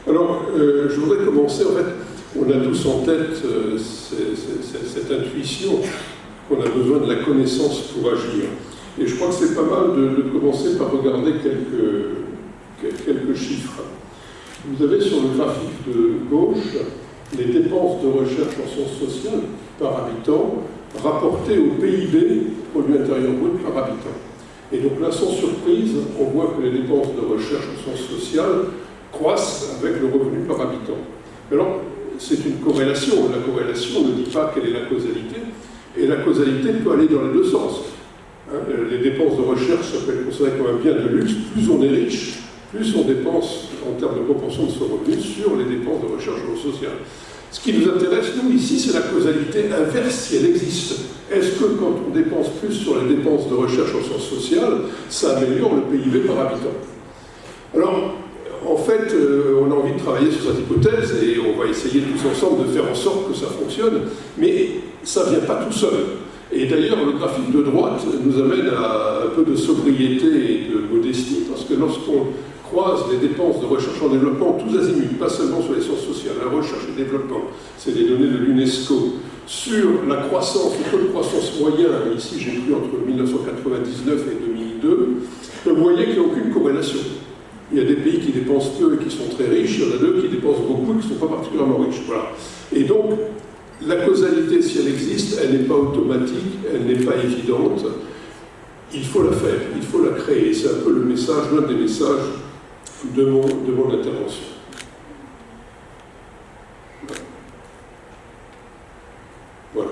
Alors, je voudrais commencer, en fait, on a tous en tête cette intuition qu'on a besoin de la connaissance pour agir. Et je crois que c'est pas mal de commencer par regarder quelques chiffres. Vous avez sur le graphique de gauche les dépenses de recherche en sciences sociales par habitant rapportées au PIB, produit intérieur brut par habitant. Et donc là, sans surprise, on voit que les dépenses de recherche en sciences sociales croissent avec le revenu par habitant. Alors, c'est une corrélation. La corrélation ne dit pas quelle est la causalité, et la causalité peut aller dans les deux sens. Les dépenses de recherche, ça peut être considéré comme un bien de luxe. Plus on est riche, plus on dépense en termes de proportion de son revenu sur les dépenses de recherche sociale. Ce qui nous intéresse, nous, ici, c'est la causalité inverse, si elle existe. Est-ce que quand on dépense plus sur les dépenses de recherche en sciences sociales, ça améliore le PIB par habitant? Alors, en fait, on a envie de travailler sur cette hypothèse et on va essayer tous ensemble de faire en sorte que ça fonctionne, mais ça ne vient pas tout seul. Et d'ailleurs, le graphique de droite nous amène à un peu de sobriété et de modestie, parce que lorsqu'on croise les dépenses de recherche en développement tous azimuts, pas seulement sur les sciences sociales, la recherche et le développement, c'est des données de l'UNESCO, sur la croissance, le taux de croissance moyen, ici j'ai pris entre 1999 et 2002, vous voyez qu'il n'y a aucune corrélation. Il y a des pays qui dépensent peu et qui sont très riches, il y en a d'autres qui dépensent beaucoup et qui ne sont pas particulièrement riches. Voilà. Et donc, la causalité, si elle existe, elle n'est pas automatique, elle n'est pas évidente. Il faut la faire, il faut la créer. C'est un peu le message, l'un des messages de mon intervention. Voilà.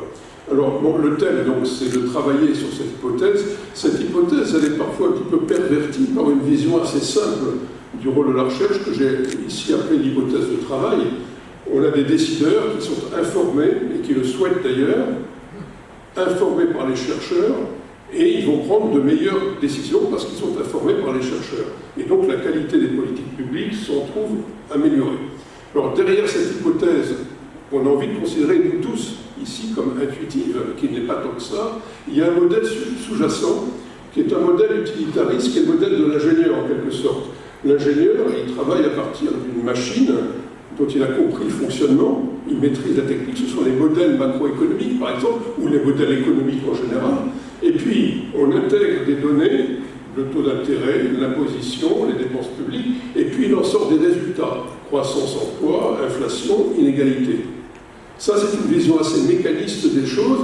Alors, bon, le thème, donc, c'est de travailler sur cette hypothèse. Cette hypothèse, elle est parfois un petit peu pervertie par une vision assez simple du rôle de la recherche, que j'ai ici appelée l'hypothèse de travail. On a des décideurs qui sont informés, et qui le souhaitent d'ailleurs, informés par les chercheurs, et ils vont prendre de meilleures décisions parce qu'ils sont informés par les chercheurs. Et donc la qualité des politiques publiques s'en trouve améliorée. Alors derrière cette hypothèse, on a envie de considérer nous tous ici comme intuitive, qui n'est pas tant que ça, il y a un modèle sous-jacent qui est un modèle utilitariste, qui est le modèle de l'ingénieur en quelque sorte. L'ingénieur, il travaille à partir d'une machine dont il a compris le fonctionnement, il maîtrise la technique, ce sont les modèles macroéconomiques par exemple, ou les modèles économiques en général, et puis on intègre des données, le taux d'intérêt, l'imposition, les dépenses publiques, et puis il en sort des résultats, croissance, emploi, inflation, inégalité. Ça c'est une vision assez mécaniste des choses,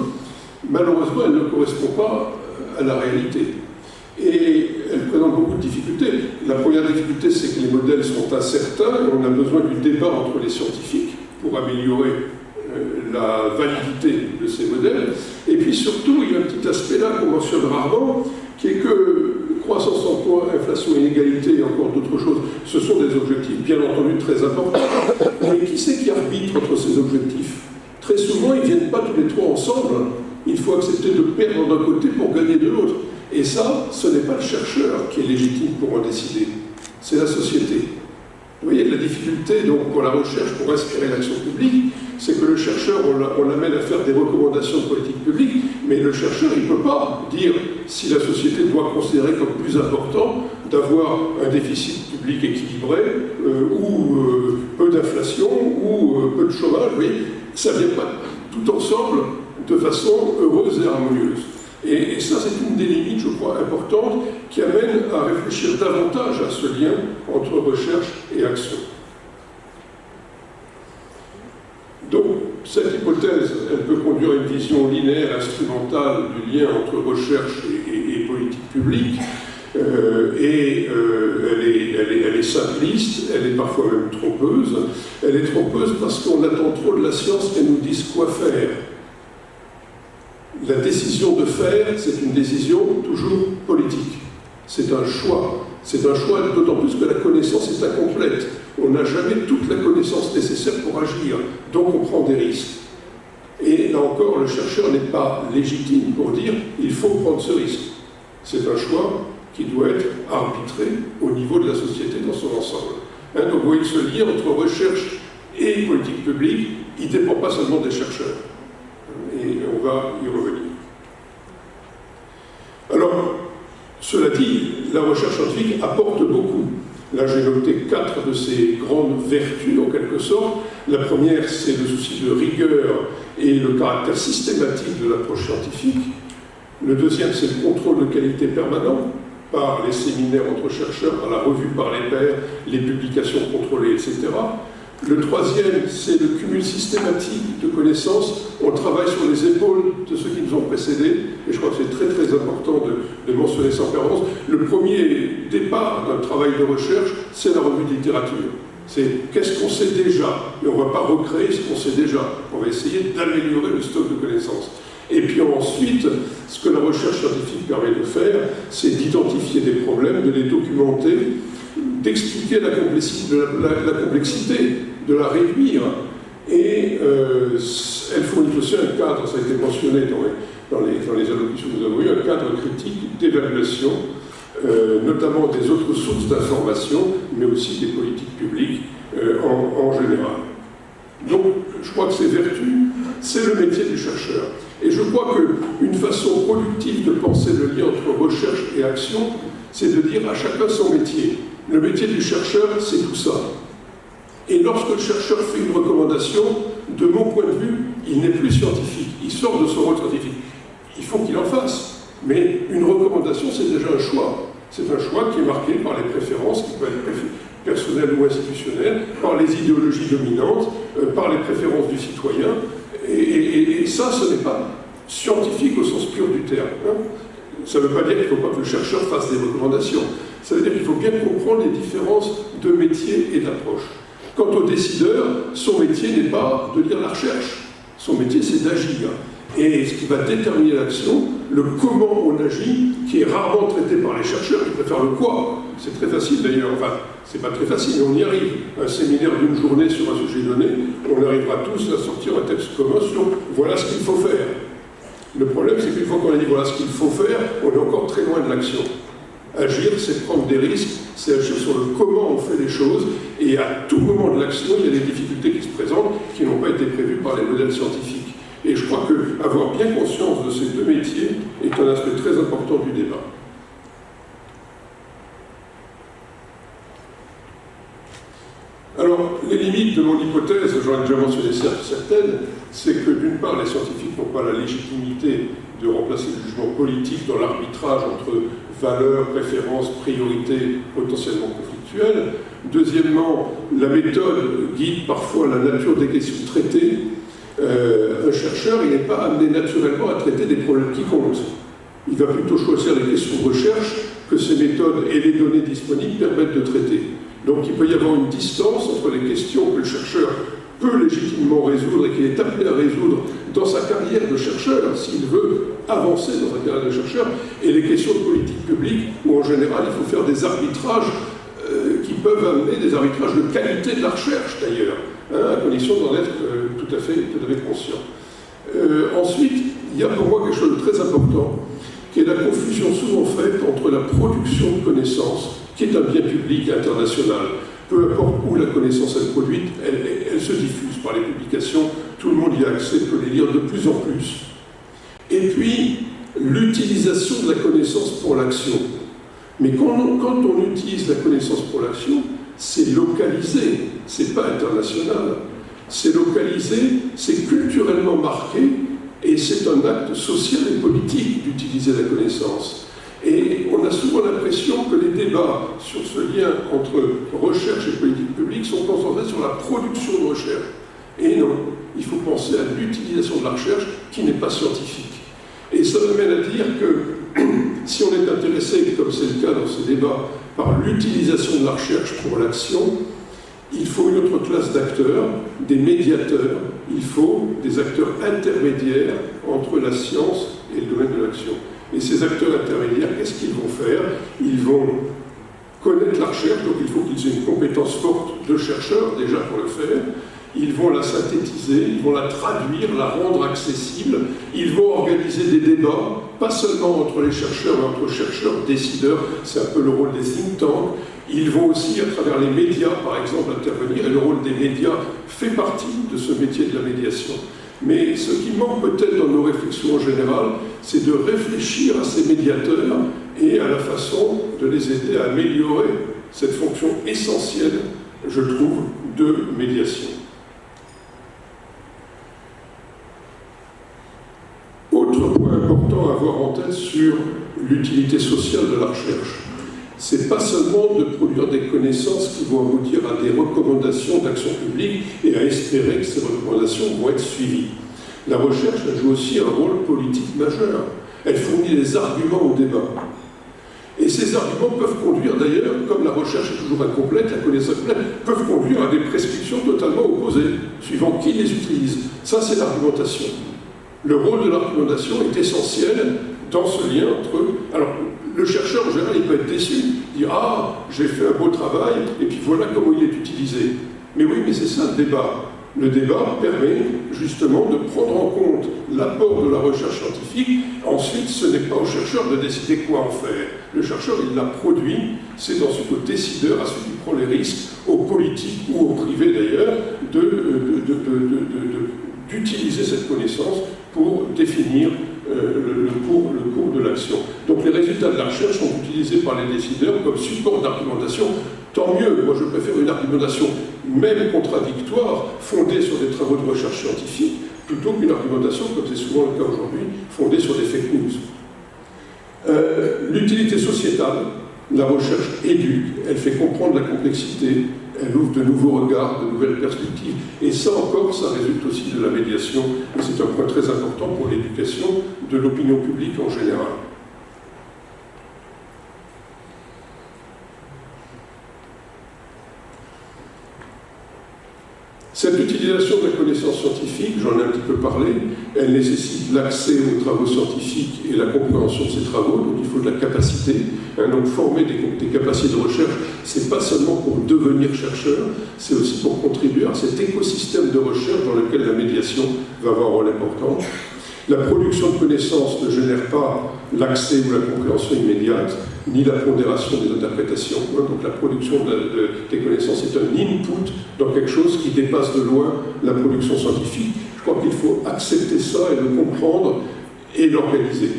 malheureusement elle ne correspond pas à la réalité. Et elle présente beaucoup de difficultés. La première difficulté, c'est que les modèles sont incertains et on a besoin du débat entre les scientifiques pour améliorer la validité de ces modèles. Et puis surtout, il y a un petit aspect là qu'on mentionne rarement, qui est que croissance, emploi, inflation, inégalité et encore d'autres choses, ce sont des objectifs bien entendu très importants. Mais qui c'est qui arbitre entre ces objectifs? Très souvent, ils ne viennent pas tous les trois ensemble. Il faut accepter de perdre d'un côté pour gagner de l'autre. Et ça, ce n'est pas le chercheur qui est légitime pour en décider, c'est la société. Vous voyez, la difficulté donc, pour la recherche, pour inspirer l'action publique, c'est que le chercheur, on l'amène à faire des recommandations de politique publique, mais le chercheur, il ne peut pas dire si la société doit considérer comme plus important d'avoir un déficit public équilibré, ou peu d'inflation, ou peu de chômage. Vous voyez, ça ne vient pas tout ensemble de façon heureuse et harmonieuse. Et ça, c'est une des limites, je crois, importantes, qui amène à réfléchir davantage à ce lien entre recherche et action. Donc, cette hypothèse, elle peut conduire à une vision linéaire, instrumentale du lien entre recherche et politique publique, elle est simpliste, elle est parfois même trompeuse. Elle est trompeuse parce qu'on attend trop de la science qu'elle nous dise quoi faire. La décision de faire, c'est une décision toujours politique. C'est un choix. C'est un choix d'autant plus que la connaissance est incomplète. On n'a jamais toute la connaissance nécessaire pour agir. Donc on prend des risques. Et là encore, le chercheur n'est pas légitime pour dire « il faut prendre ce risque ». C'est un choix qui doit être arbitré au niveau de la société dans son ensemble. Donc vous voyez, ce lien entre recherche et politique publique, il ne dépend pas seulement des chercheurs. Et on va y revenir. Alors, cela dit, la recherche scientifique apporte beaucoup. Là, j'ai noté 4 de ces grandes vertus, en quelque sorte. La première, c'est le souci de rigueur et le caractère systématique de l'approche scientifique. Le deuxième, c'est le contrôle de qualité permanent par les séminaires entre chercheurs, par la revue par les pairs, les publications contrôlées, etc. Le troisième, c'est le cumul systématique de connaissances. On travaille sur les épaules de ceux qui nous ont précédés, et je crois que c'est très très important de mentionner sans permanence. Le premier départ d'un travail de recherche, c'est la revue de littérature. C'est qu'est-ce qu'on sait déjà, et on ne va pas recréer ce qu'on sait déjà. On va essayer d'améliorer le stock de connaissances. Et puis ensuite, ce que la recherche scientifique permet de faire, c'est d'identifier des problèmes, de les documenter, d'expliquer la complexité, de la réduire. Et elle fournit aussi un cadre, ça a été mentionné dans les allocutions que nous avons eues, un cadre critique d'évaluation, notamment des autres sources d'information, mais aussi des politiques publiques en général. Donc, je crois que ces vertus, c'est le métier du chercheur. Et je crois qu'une façon productive de penser le lien entre recherche et action, c'est de dire à chacun son métier. Le métier du chercheur, c'est tout ça. Et lorsque le chercheur fait une recommandation, de mon point de vue, il n'est plus scientifique. Il sort de son rôle scientifique. Il faut qu'il en fasse. Mais une recommandation, c'est déjà un choix. C'est un choix qui est marqué par les préférences, qui peuvent être personnelles ou institutionnelles, par les idéologies dominantes, par les préférences du citoyen. Et ça, ce n'est pas scientifique au sens pur du terme. Hein. Ça ne veut pas dire qu'il ne faut pas que le chercheur fasse des recommandations. Ça veut dire qu'il faut bien comprendre les différences de métier et d'approche. Quant au décideur, son métier n'est pas de lire la recherche. Son métier, c'est d'agir. Et ce qui va déterminer l'action, le comment on agit, qui est rarement traité par les chercheurs, ils préfèrent le quoi. C'est très facile d'ailleurs, enfin, c'est pas très facile, mais on y arrive. Un séminaire d'une journée sur un sujet donné, on arrivera tous à sortir un texte commun sur voilà ce qu'il faut faire. Le problème, c'est qu'une fois qu'on a dit voilà ce qu'il faut faire, on est encore très loin de l'action. Agir, c'est prendre des risques, c'est agir sur le comment on fait les choses, et à tout moment de l'action, il y a des difficultés qui se présentent, qui n'ont pas été prévues par les modèles scientifiques. Et je crois qu'avoir bien conscience de ces deux métiers est un aspect très important du débat. Alors, les limites de mon hypothèse, j'en ai déjà mentionné certaines, c'est que d'une part, les scientifiques n'ont pas la légitimité de remplacer le jugement politique dans l'arbitrage entre valeurs, préférences, priorités potentiellement conflictuelles. Deuxièmement, la méthode guide parfois la nature des questions traitées. Un chercheur, il n'est pas amené naturellement à traiter des problèmes qui comptent. Il va plutôt choisir les questions de recherche que ces méthodes et les données disponibles permettent de traiter. Donc il peut y avoir une distance entre les questions que le chercheur peut légitimement résoudre et qu'il est appelé à résoudre dans sa carrière de chercheur, s'il veut avancer dans sa carrière de chercheur, et les questions de politique publique, où en général il faut faire des arbitrages qui peuvent amener des arbitrages de qualité de la recherche d'ailleurs, à condition d'en être tout à fait conscient. Ensuite, il y a pour moi quelque chose de très important, qui est la confusion souvent faite entre la production de connaissances, qui est un bien public international. Peu importe où la connaissance est produite, elle se diffuse par les publications, tout le monde y a accès, peut les lire de plus en plus. Et puis, l'utilisation de la connaissance pour l'action. Mais quand on utilise la connaissance pour l'action, c'est localisé, c'est pas international. C'est localisé, c'est culturellement marqué, et c'est un acte social et politique d'utiliser la connaissance. Et on a souvent l'impression que les débats sur ce lien entre recherche et politique publique sont concentrés sur la production de recherche. Et non, il faut penser à l'utilisation de la recherche qui n'est pas scientifique. Et ça m'amène à dire que si on est intéressé, comme c'est le cas dans ces débats, par l'utilisation de la recherche pour l'action, il faut une autre classe d'acteurs, des médiateurs, il faut des acteurs intermédiaires entre la science et le domaine de l'action. Et ces acteurs intermédiaires, qu'est-ce qu'ils vont faire? Ils vont connaître la recherche, donc il faut qu'ils aient une compétence forte de chercheurs déjà pour le faire. Ils vont la synthétiser, ils vont la traduire, la rendre accessible. Ils vont organiser des débats, pas seulement entre les chercheurs, mais entre chercheurs, décideurs. C'est un peu le rôle des think tanks. Ils vont aussi, à travers les médias, par exemple, intervenir. Et le rôle des médias fait partie de ce métier de la médiation. Mais ce qui manque peut-être dans nos réflexions en général, c'est de réfléchir à ces médiateurs et à la façon de les aider à améliorer cette fonction essentielle, je trouve, de médiation. Autre point important à avoir en tête sur l'utilité sociale de la recherche. C'est pas seulement de produire des connaissances qui vont aboutir à des recommandations d'action publique et à espérer que ces recommandations vont être suivies. La recherche elle joue aussi un rôle politique majeur. Elle fournit des arguments au débat. Et ces arguments peuvent conduire d'ailleurs, comme la recherche est toujours incomplète, la connaissance complète, peuvent conduire à des prescriptions totalement opposées, suivant qui les utilise. Ça, c'est l'argumentation. Le rôle de l'argumentation est essentiel dans ce lien entre eux. Alors, le chercheur, en général, il peut être déçu, dire « Ah, j'ai fait un beau travail, et puis voilà comment il est utilisé. » Mais oui, mais c'est ça le débat. Le débat permet justement de prendre en compte l'apport de la recherche scientifique. Ensuite, ce n'est pas au chercheur de décider quoi en faire. Le chercheur, il l'a produit, c'est ensuite au décideur, à celui qui prend les risques, aux politiques ou au privé d'ailleurs, d'utiliser cette connaissance pour définir le cours de l'action. Donc les résultats de la recherche sont utilisés par les décideurs comme support d'argumentation. Tant mieux, moi je préfère une argumentation même contradictoire, fondée sur des travaux de recherche scientifique, plutôt qu'une argumentation, comme c'est souvent le cas aujourd'hui, fondée sur des fake news. L'utilité sociétale, la recherche éduque, elle fait comprendre la complexité, elle ouvre de nouveaux regards, de nouvelles perspectives, et ça encore, ça résulte aussi de la médiation, et c'est un point très important pour l'éducation de l'opinion publique en général. Cette utilisation de la connaissance scientifique, j'en ai un petit peu parlé, elle nécessite l'accès aux travaux scientifiques et la compréhension de ces travaux, donc il faut de la capacité. Donc former des capacités de recherche, c'est pas seulement pour devenir chercheur, c'est aussi pour contribuer à cet écosystème de recherche dans lequel la médiation va avoir un rôle important. La production de connaissances ne génère pas l'accès ou la compréhension immédiate, ni la pondération des interprétations. Donc la production des connaissances est un input dans quelque chose qui dépasse de loin la production scientifique. Je crois qu'il faut accepter ça et le comprendre et l'organiser.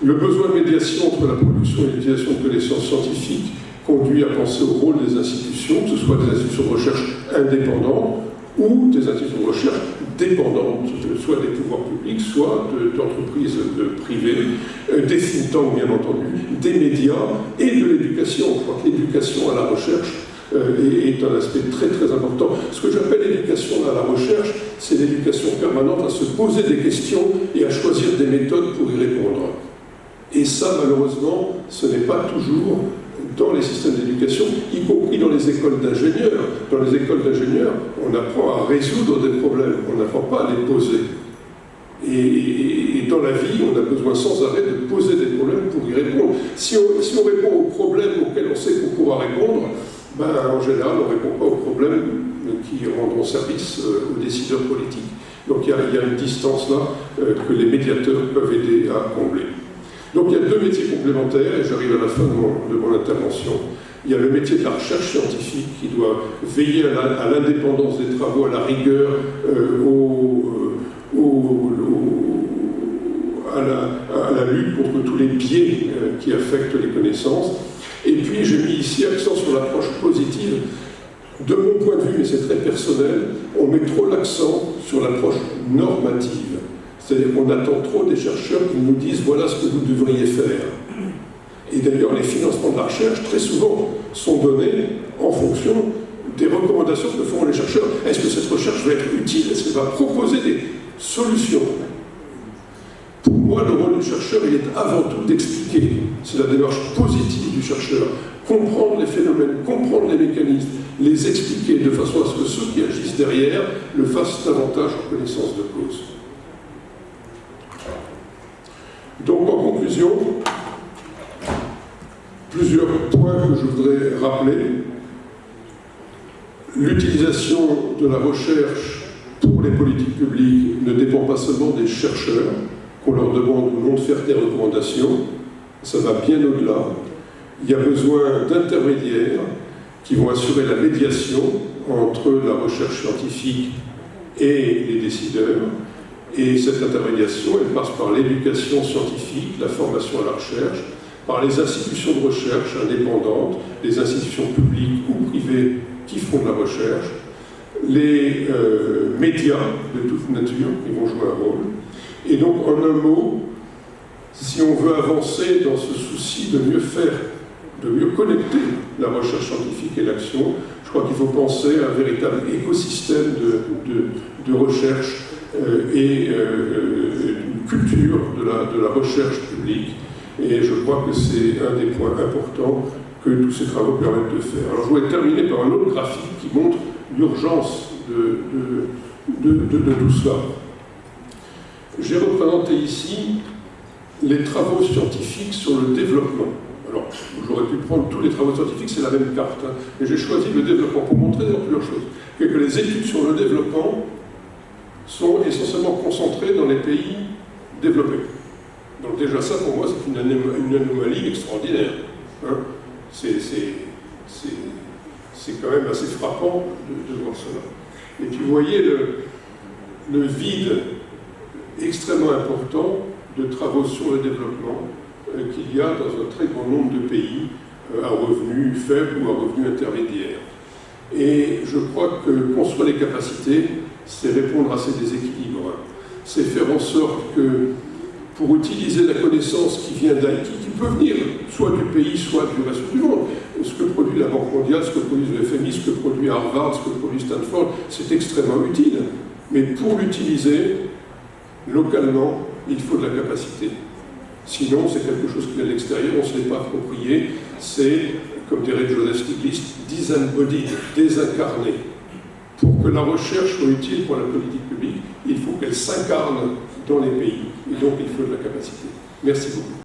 Le besoin de médiation entre la production et l'utilisation de connaissances scientifiques conduit à penser au rôle des institutions, que ce soit des institutions de recherche indépendantes ou des institutions de recherche dépendantes, soit des pouvoirs publics, soit d'entreprises privées, des think tanks bien entendu, des médias et de l'éducation. Je crois que l'éducation à la recherche est un aspect très très important. Ce que j'appelle l'éducation à la recherche, c'est l'éducation permanente à se poser des questions et à choisir des méthodes pour y répondre. Et ça, malheureusement, ce n'est pas toujours dans les systèmes d'éducation, y compris dans les écoles d'ingénieurs. Dans les écoles d'ingénieurs, on apprend à résoudre des problèmes, on n'apprend pas à les poser. Et dans la vie, on a besoin sans arrêt de poser des problèmes pour y répondre. Si on répond aux problèmes auxquels on sait qu'on pourra répondre, en général, on ne répond pas aux problèmes qui rendront service aux décideurs politiques. Donc il y a une distance là que les médiateurs peuvent aider à combler. Donc il y a deux métiers complémentaires, et j'arrive à la fin de mon intervention. Il y a le métier de la recherche scientifique qui doit veiller à l'indépendance des travaux, à la rigueur, à la lutte contre tous les biais qui affectent les connaissances. Et puis j'ai mis ici accent sur l'approche positive. De mon point de vue, mais c'est très personnel, on met trop l'accent sur l'approche normative. C'est-à-dire qu'on attend trop des chercheurs qui nous disent « voilà ce que vous devriez faire ». Et d'ailleurs, les financements de la recherche, très souvent, sont donnés en fonction des recommandations que font les chercheurs. Est-ce que cette recherche va être utile? Est-ce qu'elle va proposer des solutions? Pour moi, le rôle du chercheur, il est avant tout d'expliquer. C'est la démarche positive du chercheur. Comprendre les phénomènes, comprendre les mécanismes, les expliquer de façon à ce que ceux qui agissent derrière le fassent davantage en connaissance de cause. Donc, en conclusion, plusieurs points que je voudrais rappeler. L'utilisation de la recherche pour les politiques publiques ne dépend pas seulement des chercheurs, qu'on leur demande ou non de faire des recommandations, ça va bien au-delà. Il y a besoin d'intermédiaires qui vont assurer la médiation entre la recherche scientifique et les décideurs. Et cette intermédiation, elle passe par l'éducation scientifique, la formation à la recherche, par les institutions de recherche indépendantes, les institutions publiques ou privées qui font de la recherche, les médias de toute nature qui vont jouer un rôle. Et donc, en un mot, si on veut avancer dans ce souci de mieux faire, de mieux connecter la recherche scientifique et l'action, je crois qu'il faut penser à un véritable écosystème de recherche et une culture de la recherche publique. Et je crois que c'est un des points importants que tous ces travaux permettent de faire. Alors je voudrais terminer par un autre graphique qui montre l'urgence de tout cela. J'ai représenté ici les travaux scientifiques sur le développement. Alors, j'aurais pu prendre tous les travaux scientifiques, c'est la même carte, hein, mais j'ai choisi le développement pour montrer plusieurs choses. Que les études sur le développement sont essentiellement concentrées dans les pays développés. Donc déjà ça, pour moi, c'est une anomalie extraordinaire. Hein. C'est quand même assez frappant de voir cela. Et puis vous voyez le vide extrêmement important de travaux sur le développement qu'il y a dans un très grand nombre de pays à revenus faibles ou à revenus intermédiaires. Et je crois que construire les capacités, c'est répondre à ces déséquilibres. C'est faire en sorte que, pour utiliser la connaissance qui vient qui peut venir soit du pays, soit du reste du monde, ce que produit la Banque mondiale, ce que produit le FMI, ce que produit Harvard, ce que produit Stanford, c'est extrêmement utile. Mais pour l'utiliser, localement, il faut de la capacité. Sinon, c'est quelque chose qui vient de l'extérieur, on ne se l'est pas approprié. C'est, comme dirait Joseph Stiglitz, disembodied, désincarné. Pour que la recherche soit utile pour la politique publique, il faut qu'elle s'incarne dans les pays. Et donc, il faut de la capacité. Merci beaucoup.